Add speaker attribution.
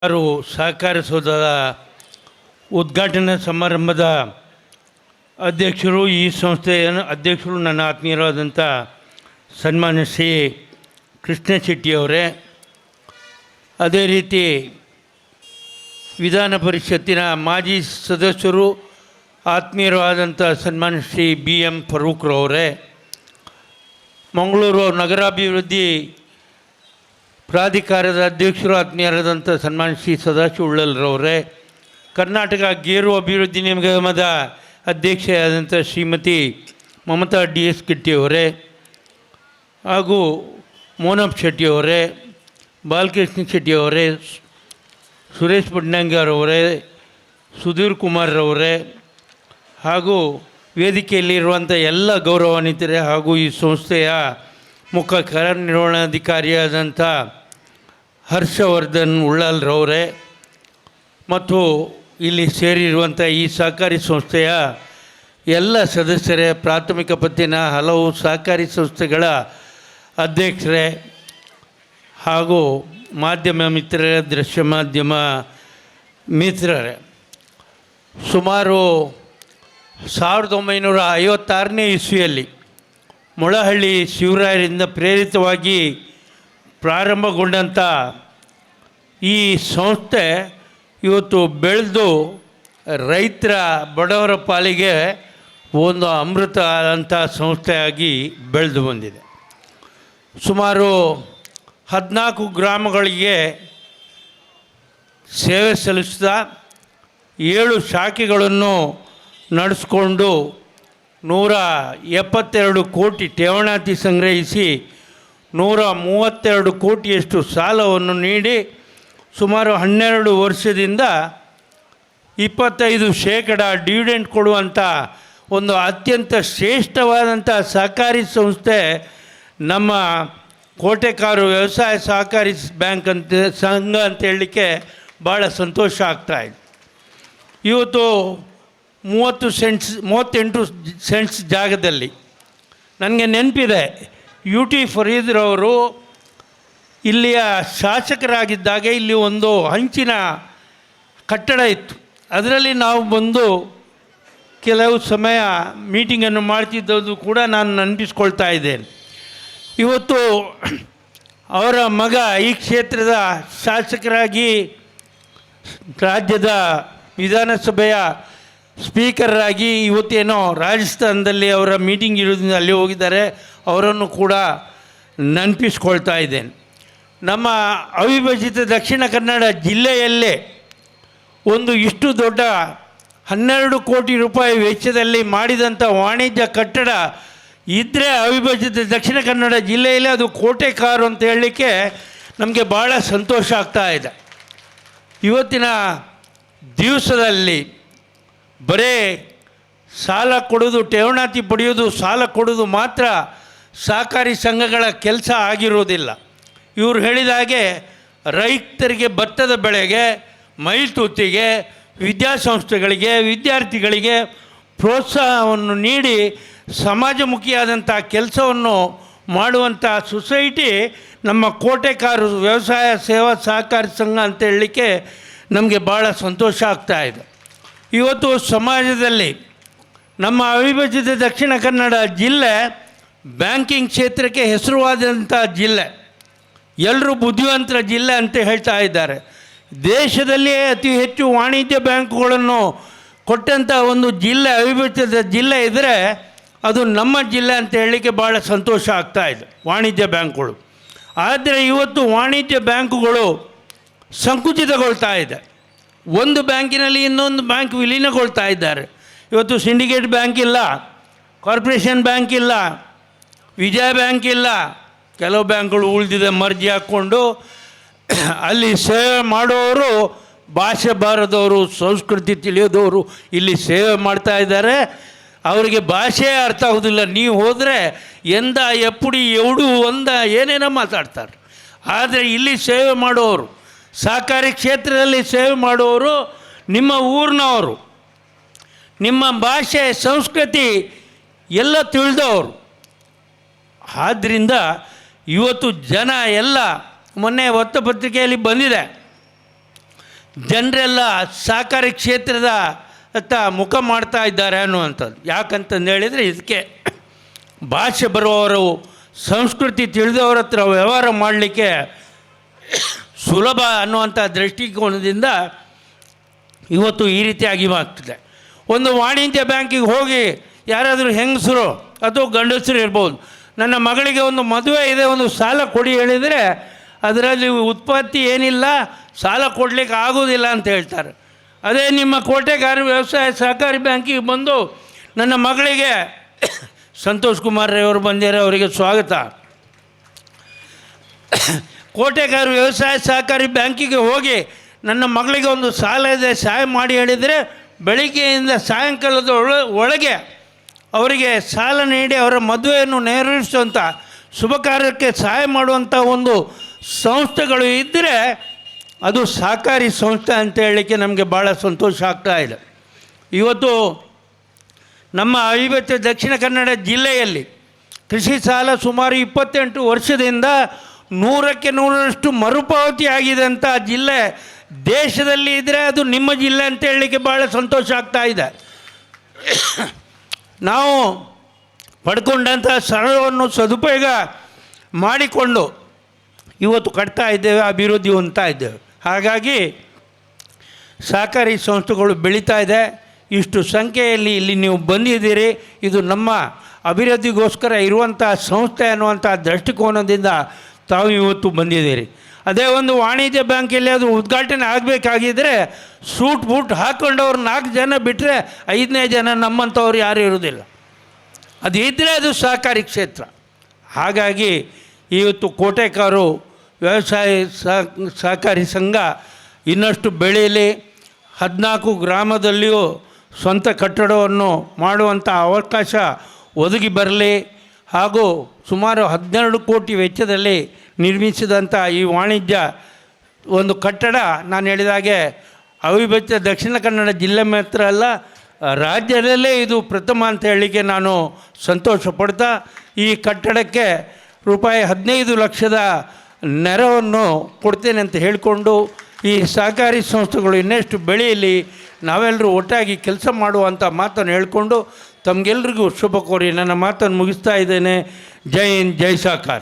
Speaker 1: ಸಹಕಾರ ಸೌಧದ ಉದ್ಘಾಟನಾ ಸಮಾರಂಭದ ಅಧ್ಯಕ್ಷರು, ಈ ಸಂಸ್ಥೆಯ ಅಧ್ಯಕ್ಷರು ನನ್ನ ಆತ್ಮೀಯರಾದಂಥ ಸನ್ಮಾನ್ಯ ಶ್ರೀ ಕೃಷ್ಣ ಶೆಟ್ಟಿಯವರೇ, ಅದೇ ರೀತಿ ವಿಧಾನ ಪರಿಷತ್ತಿನ ಮಾಜಿ ಸದಸ್ಯರು ಆತ್ಮೀಯರು ಆದಂಥ ಸನ್ಮಾನ್ಯ ಶ್ರೀ ಬಿ ಎಂ ಫರೂಕ್ರವರೇ, ಮಂಗಳೂರು ನಗರಾಭಿವೃದ್ಧಿ ಪ್ರಾಧಿಕಾರದ ಅಧ್ಯಕ್ಷರು ಆತ್ಮೀಯರಾದಂಥ ಸನ್ಮಾನ್ಯ ಶ್ರೀ ಸದಾಶಿವ ಉಳ್ಳಲ್ರವರೇ, ಕರ್ನಾಟಕ ಗೇರು ಅಭಿವೃದ್ಧಿ ನಿಗಮದ ಅಧ್ಯಕ್ಷೆಯಾದಂಥ ಶ್ರೀಮತಿ ಮಮತಾ ಡಿ ಎಸ್ ಕಿಟ್ಟಿಯವರೇ, ಹಾಗೂ ಮೋನಪ್ಪ ಶೆಟ್ಟಿಯವರೇ, ಬಾಲಕೃಷ್ಣ ಶೆಟ್ಟಿಯವರೇ, ಸುರೇಶ್ ಪಡ್ನಂಗರವರೇ, ಸುಧೀರ್ ಕುಮಾರ್ರವರೇ, ಹಾಗೂ ವೇದಿಕೆಯಲ್ಲಿರುವಂಥ ಎಲ್ಲ ಗೌರವಾನ್ವಿತರೇ, ಹಾಗೂ ಈ ಸಂಸ್ಥೆಯ ಮುಖ್ಯ ಕಾರ್ಯನಿರ್ವಹಣಾಧಿಕಾರಿಯಾದಂಥ ಹರ್ಷವರ್ಧನ್ ಉಳ್ಳಾಲ್ರವರೇ, ಮತ್ತು ಇಲ್ಲಿ ಸೇರಿರುವಂಥ ಈ ಸಹಕಾರಿ ಸಂಸ್ಥೆಯ ಎಲ್ಲ ಸದಸ್ಯರೇ, ಪ್ರಾಥಮಿಕ ಪತ್ತಿನ ಹಲವು ಸಹಕಾರಿ ಸಂಸ್ಥೆಗಳ ಅಧ್ಯಕ್ಷರೇ, ಹಾಗೂ ಮಾಧ್ಯಮ ಮಿತ್ರರೇ, ದೃಶ್ಯ ಮಾಧ್ಯಮ ಮಿತ್ರರೇ, ಸುಮಾರು 1956ನೇ ಇಸ್ವಿಯಲ್ಲಿ ಮೊಳಹಳ್ಳಿ ಶಿವರಾಯರಿಂದ ಪ್ರೇರಿತವಾಗಿ ಪ್ರಾರಂಭಗೊಂಡಂಥ ಈ ಸಂಸ್ಥೆ ಇವತ್ತು ಬೆಳೆದು ರೈತರ ಬಡವರ ಪಾಲಿಗೆ ಒಂದು ಅಮೃತ ಆದಂಥ ಸಂಸ್ಥೆಯಾಗಿ ಬೆಳೆದು ಬಂದಿದೆ. ಸುಮಾರು 14 ಗ್ರಾಮಗಳಿಗೆ ಸೇವೆ ಸಲ್ಲಿಸ್ತಾ 7 ಶಾಖೆಗಳನ್ನು ನಡೆಸ್ಕೊಂಡು 172 ಕೋಟಿ ಠೇವಣಾತಿ ಸಂಗ್ರಹಿಸಿ 132 ಕೋಟಿಯಷ್ಟು ಸಾಲವನ್ನು ನೀಡಿ ಸುಮಾರು 12 ವರ್ಷದಿಂದ 25% ಡಿವಿಡೆಂಡ್ ಕೊಡುವಂಥ ಒಂದು ಅತ್ಯಂತ ಶ್ರೇಷ್ಠವಾದಂಥ ಸಹಕಾರಿ ಸಂಸ್ಥೆ ನಮ್ಮ ಕೋಟೆಕಾರು ವ್ಯವಸಾಯ ಸಹಕಾರಿ ಬ್ಯಾಂಕ್ ಸಂಘ ಅಂತ ಹೇಳಲಿಕ್ಕೆ ಭಾಳ ಸಂತೋಷ ಆಗ್ತಾಯಿದೆ. ಇವತ್ತು 38 ಸೆಂಟ್ಸ್ ಜಾಗದಲ್ಲಿ ನನಗೆ ನೆನಪಿದೆ, ಯು ಟಿ ಫರೀದ್ರವರು ಇಲ್ಲಿಯ ಶಾಸಕರಾಗಿದ್ದಾಗ ಇಲ್ಲಿ ಒಂದು ಹಂಚಿನ ಕಟ್ಟಡ ಇತ್ತು. ಅದರಲ್ಲಿ ನಾವು ಬಂದು ಕೆಲವು ಸಮಯ ಮೀಟಿಂಗನ್ನು ಮಾಡ್ತಿದ್ದದ್ದು ಕೂಡ ನಾನು ನೆನಪಿಸ್ಕೊಳ್ತಾ ಇದ್ದೇನೆ. ಇವತ್ತು ಅವರ ಮಗ ಈ ಕ್ಷೇತ್ರದ ಶಾಸಕರಾಗಿ ರಾಜ್ಯದ ವಿಧಾನಸಭೆಯ ಸ್ಪೀಕರಾಗಿ ಇವತ್ತೇನೋ ರಾಜಸ್ಥಾನದಲ್ಲಿ ಅವರ ಮೀಟಿಂಗ್ ಇರೋದ್ರಿಂದ ಅಲ್ಲಿ ಹೋಗಿದ್ದಾರೆ. ಅವರನ್ನು ಕೂಡ ನೆನಪಿಸ್ಕೊಳ್ತಾ ಇದ್ದೇನೆ. ನಮ್ಮ ಅವಿಭಜಿತ ದಕ್ಷಿಣ ಕನ್ನಡ ಜಿಲ್ಲೆಯಲ್ಲೇ ಒಂದು ಇಷ್ಟು ದೊಡ್ಡ 12 ಕೋಟಿ ರೂಪಾಯಿ ವೆಚ್ಚದಲ್ಲಿ ಮಾಡಿದಂಥ ವಾಣಿಜ್ಯ ಕಟ್ಟಡ ಇದ್ದರೆ ಅವಿಭಜಿತ ದಕ್ಷಿಣ ಕನ್ನಡ ಜಿಲ್ಲೆಯಲ್ಲಿ ಅದು ಕೋಟೆಕಾರು ಅಂತ ಹೇಳಲಿಕ್ಕೆ ನಮಗೆ ಭಾಳ ಸಂತೋಷ ಆಗ್ತಾ ಇದೆ. ಇವತ್ತಿನ ದಿವಸದಲ್ಲಿ ಬರೇ ಸಾಲ ಕೊಡೋದು, ಠೇವಣಾತಿ ಪಡೆಯೋದು, ಸಾಲ ಕೊಡೋದು ಮಾತ್ರ ಸಹಕಾರಿ ಸಂಘಗಳ ಕೆಲಸ ಆಗಿರೋದಿಲ್ಲ. ಇವರು ಹೇಳಿದ ಹಾಗೆ ರೈತರಿಗೆ ಭತ್ತದ ಬೆಳೆಗೆ, ಮೈತೂತಿಗೆ, ವಿದ್ಯಾಸಂಸ್ಥೆಗಳಿಗೆ, ವಿದ್ಯಾರ್ಥಿಗಳಿಗೆ ಪ್ರೋತ್ಸಾಹವನ್ನು ನೀಡಿ ಸಮಾಜಮುಖಿಯಾದಂಥ ಕೆಲಸವನ್ನು ಮಾಡುವಂಥ ಸೊಸೈಟಿ ನಮ್ಮ ಕೋಟೆಕಾರು ವ್ಯವಸಾಯ ಸೇವಾ ಸಹಕಾರಿ ಸಂಘ ಅಂತ ಹೇಳಲಿಕ್ಕೆ ನಮಗೆ ಭಾಳ ಸಂತೋಷ ಆಗ್ತಾಯಿದೆ. ಇವತ್ತು ಸಮಾಜದಲ್ಲಿ ನಮ್ಮ ಅವಿಭಜಿತ ದಕ್ಷಿಣ ಕನ್ನಡ ಜಿಲ್ಲೆ ಬ್ಯಾಂಕಿಂಗ್ ಕ್ಷೇತ್ರಕ್ಕೆ ಹೆಸರುವಾದಂಥ ಜಿಲ್ಲೆ, ಎಲ್ಲರೂ ಬುದ್ಧಿವಂತರ ಜಿಲ್ಲೆ ಅಂತ ಹೇಳ್ತಾ ಇದ್ದಾರೆ. ದೇಶದಲ್ಲಿಯೇ ಅತಿ ಹೆಚ್ಚು ವಾಣಿಜ್ಯ ಬ್ಯಾಂಕುಗಳನ್ನು ಕೊಟ್ಟಂಥ ಒಂದು ಜಿಲ್ಲೆ, ಅವಿಭಜಿತ ಜಿಲ್ಲೆ ಇದ್ದರೆ ಅದು ನಮ್ಮ ಜಿಲ್ಲೆ ಅಂತ ಹೇಳಲಿಕ್ಕೆ ಭಾಳ ಸಂತೋಷ ಆಗ್ತಾಯಿದೆ. ವಾಣಿಜ್ಯ ಬ್ಯಾಂಕುಗಳು ಆದರೆ ಇವತ್ತು ವಾಣಿಜ್ಯ ಬ್ಯಾಂಕುಗಳು ಸಂಕುಚಿತಗೊಳ್ತಾ ಇದೆ. ಒಂದು ಬ್ಯಾಂಕಿನಲ್ಲಿ ಇನ್ನೊಂದು ಬ್ಯಾಂಕ್ ವಿಲೀನಗೊಳ್ತಾ ಇದ್ದಾರೆ. ಇವತ್ತು ಸಿಂಡಿಕೇಟ್ ಬ್ಯಾಂಕ್ ಇಲ್ಲ, ಕಾರ್ಪೊರೇಷನ್ ಬ್ಯಾಂಕ್ ಇಲ್ಲ, ವಿಜಯ ಬ್ಯಾಂಕ್ ಇಲ್ಲ, ಕೆಲವು ಬ್ಯಾಂಕ್ಗಳು ಉಳಿದಿದೆ ಮರ್ಜಿ ಹಾಕ್ಕೊಂಡು. ಅಲ್ಲಿ ಸೇವೆ ಮಾಡೋರು ಭಾಷೆ ಬಾರದವರು, ಸಂಸ್ಕೃತಿ ತಿಳಿಯೋದವರು ಇಲ್ಲಿ ಸೇವೆ ಮಾಡ್ತಾ ಇದ್ದಾರೆ. ಅವರಿಗೆ ಭಾಷೆ ಅರ್ಥ ಆಗೋದಿಲ್ಲ. ನೀವು ಹೋದರೆ ಎಂದ ಎಪ್ಪುಡಿ ಎವಡು ಒಂದ ಏನೇನೋ ಮಾತಾಡ್ತಾರೆ. ಆದರೆ ಇಲ್ಲಿ ಸೇವೆ ಮಾಡೋರು, ಸಹಕಾರಿ ಕ್ಷೇತ್ರದಲ್ಲಿ ಸೇವೆ ಮಾಡುವವರು ನಿಮ್ಮ ಊರಿನವರು, ನಿಮ್ಮ ಭಾಷೆ ಸಂಸ್ಕೃತಿ ಎಲ್ಲ ತಿಳಿದವರು. ಆದ್ದರಿಂದ ಇವತ್ತು ಜನ ಎಲ್ಲ ಮೊನ್ನೆ ವೃತ್ತಪತ್ರಿಕೆಯಲ್ಲಿ ಬಂದಿದೆ, ಜನರೆಲ್ಲ ಸಹಕಾರಿ ಕ್ಷೇತ್ರದ ಅತ್ತ ಮುಖ ಮಾಡ್ತಾ ಇದ್ದಾರೆ ಅನ್ನುವಂಥದ್ದು. ಯಾಕಂತಂದು ಹೇಳಿದರೆ ಇದಕ್ಕೆ ಭಾಷೆ ಬರುವವರು, ಸಂಸ್ಕೃತಿ ತಿಳಿದವ್ರ ಹತ್ರ ವ್ಯವಹಾರ ಮಾಡಲಿಕ್ಕೆ ಸುಲಭ ಅನ್ನುವಂಥ ದೃಷ್ಟಿಕೋನದಿಂದ ಇವತ್ತು ಈ ರೀತಿಯಾಗಿ ಆಗ್ತದೆ. ಒಂದು ವಾಣಿಜ್ಯ ಬ್ಯಾಂಕಿಗೆ ಹೋಗಿ ಯಾರಾದರೂ ಹೆಂಗಸರು ಅಥವಾ ಗಂಡಸರು ಇರ್ಬೋದು, ನನ್ನ ಮಗಳಿಗೆ ಒಂದು ಮದುವೆ ಇದೆ, ಒಂದು ಸಾಲ ಕೊಡಿ ಹೇಳಿದರೆ ಅದರಲ್ಲಿ ಉತ್ಪತ್ತಿ ಏನಿಲ್ಲ, ಸಾಲ ಕೊಡಲಿಕ್ಕೆ ಆಗೋದಿಲ್ಲ ಅಂತ ಹೇಳ್ತಾರೆ. ಅದೇ ನಿಮ್ಮ ಕೋಟೆಗಾರ ವ್ಯವಸಾಯ ಸಹಕಾರಿ ಬ್ಯಾಂಕಿಗೆ ಬಂದು ನನ್ನ ಮಗಳಿಗೆ ಸಂತೋಷ್ ಕುಮಾರ್ ಅವರು ಬಂದಿದ್ದಾರೆ, ಅವರಿಗೆ ಸ್ವಾಗತ. ಕೋಟೆಗಾರ ವ್ಯವಸಾಯ ಸಹಕಾರಿ ಬ್ಯಾಂಕಿಗೆ ಹೋಗಿ ನನ್ನ ಮಗಳಿಗೆ ಒಂದು ಸಾಲ ಇದೆ, ಸಹಾಯ ಮಾಡಿ ಹೇಳಿದರೆ ಬೆಳಿಗ್ಗೆಯಿಂದ ಸಾಯಂಕಾಲದ ಒಳಗೆ ಅವರಿಗೆ ಸಾಲ ನೀಡಿ ಅವರ ಮದುವೆಯನ್ನು ನೆರವೇರಿಸುವಂಥ ಶುಭ ಕಾರ್ಯಕ್ಕೆ ಸಹಾಯ ಮಾಡುವಂಥ ಒಂದು ಸಂಸ್ಥೆಗಳು ಇದ್ದರೆ ಅದು ಸಹಕಾರಿ ಸಂಸ್ಥೆ ಅಂತ ಹೇಳಲಿಕ್ಕೆ ನಮಗೆ ಭಾಳ ಸಂತೋಷ ಆಗ್ತಾ ಇದೆ. ಇವತ್ತು ನಮ್ಮ ಅವಿಭಕ್ತ ದಕ್ಷಿಣ ಕನ್ನಡ ಜಿಲ್ಲೆಯಲ್ಲಿ ಕೃಷಿ ಸಾಲ ಸುಮಾರು 28 ವರ್ಷದಿಂದ 100ಕ್ಕೆ 100ರಷ್ಟು ಮರುಪಾವತಿ ಆಗಿದೆ ಅಂತ ಜಿಲ್ಲೆ ದೇಶದಲ್ಲಿ ಇದ್ದರೆ ಅದು ನಿಮ್ಮ ಜಿಲ್ಲೆ ಅಂತ ಹೇಳಲಿಕ್ಕೆ ಭಾಳ ಸಂತೋಷ ಆಗ್ತಾ ಇದೆ. ನಾವು ಪಡ್ಕೊಂಡಂಥ ಸಾಲವನ್ನು ಸದುಪಯೋಗ ಮಾಡಿಕೊಂಡು ಇವತ್ತು ಕಟ್ತಾ ಇದ್ದೇವೆ, ಅಭಿವೃದ್ಧಿ ಹೊಂದ್ತಾ ಇದ್ದೇವೆ. ಹಾಗಾಗಿ ಸಹಕಾರಿ ಸಂಸ್ಥೆಗಳು ಬೆಳೀತಾ ಇದೆ. ಇಷ್ಟು ಸಂಖ್ಯೆಯಲ್ಲಿ ಇಲ್ಲಿ ನೀವು ಬಂದಿದ್ದೀರಿ, ಇದು ನಮ್ಮ ಅಭಿವೃದ್ಧಿಗೋಸ್ಕರ ಇರುವಂಥ ಸಂಸ್ಥೆ ಅನ್ನುವಂಥ ದೃಷ್ಟಿಕೋನದಿಂದ ತಾವು ಇವತ್ತು ಬಂದಿದ್ದೀರಿ. ಅದೇ ಒಂದು ವಾಣಿಜ್ಯ ಬ್ಯಾಂಕಲ್ಲಿ ಅದು ಉದ್ಘಾಟನೆ ಆಗಬೇಕಾಗಿದ್ದರೆ ಸೂಟ್ ಬೂಟ್ ಹಾಕ್ಕೊಂಡವ್ರು 4 ಜನ ಬಿಟ್ಟರೆ 5ನೇ ಜನ ನಮ್ಮಂಥವ್ರು ಯಾರೂ ಇರೋದಿಲ್ಲ. ಅದು ಇದ್ದರೆ ಅದು ಸಹಕಾರಿ ಕ್ಷೇತ್ರ. ಹಾಗಾಗಿ ಇವತ್ತು ಕೋಟೆಕಾರು ವ್ಯವಸಾಯ ಸಹಕಾರಿ ಸಂಘ ಇನ್ನಷ್ಟು ಬೆಳೆಯಲಿ, 14 ಗ್ರಾಮದಲ್ಲಿಯೂ ಸ್ವಂತ ಕಟ್ಟಡವನ್ನು ಮಾಡುವಂಥ ಅವಕಾಶ ಒದಗಿ ಬರಲಿ. ಹಾಗೂ ಸುಮಾರು 12 ಕೋಟಿ ವೆಚ್ಚದಲ್ಲಿ ನಿರ್ಮಿಸಿದಂಥ ಈ ವಾಣಿಜ್ಯ ಒಂದು ಕಟ್ಟಡ ನಾನು ಹೇಳಿದಾಗೆ ಅವಿಭಕ್ತ ದಕ್ಷಿಣ ಕನ್ನಡ ಜಿಲ್ಲೆ ಮಾತ್ರ ಅಲ್ಲ, ರಾಜ್ಯದಲ್ಲೇ ಇದು ಪ್ರಥಮ ಅಂತ ಹೇಳಲಿಕ್ಕೆ ನಾನು ಸಂತೋಷ ಪಡ್ತಾ, ಈ ಕಟ್ಟಡಕ್ಕೆ ರೂಪಾಯಿ 15 ಲಕ್ಷದ ನೆರವನ್ನು ಕೊಡ್ತೇನೆ ಅಂತ ಹೇಳಿಕೊಂಡು ಈ ಸಹಕಾರಿ ಸಂಸ್ಥೆಗಳು ಇನ್ನಷ್ಟು ಬೆಳೆಯಲಿ, ನಾವೆಲ್ಲರೂ ಒಟ್ಟಾಗಿ ಕೆಲಸ ಮಾಡುವಂಥ ಮಾತನ್ನು ಹೇಳಿಕೊಂಡು ತಮಗೆಲ್ಲರಿಗೂ ಶುಭ ಕೋರಿ ನನ್ನ ಮಾತನ್ನು ಮುಗಿಸ್ತಾ ಇದ್ದೇನೆ. ಜೈ ಹಿಂದ್, ಜೈ ಸಹಕಾರ.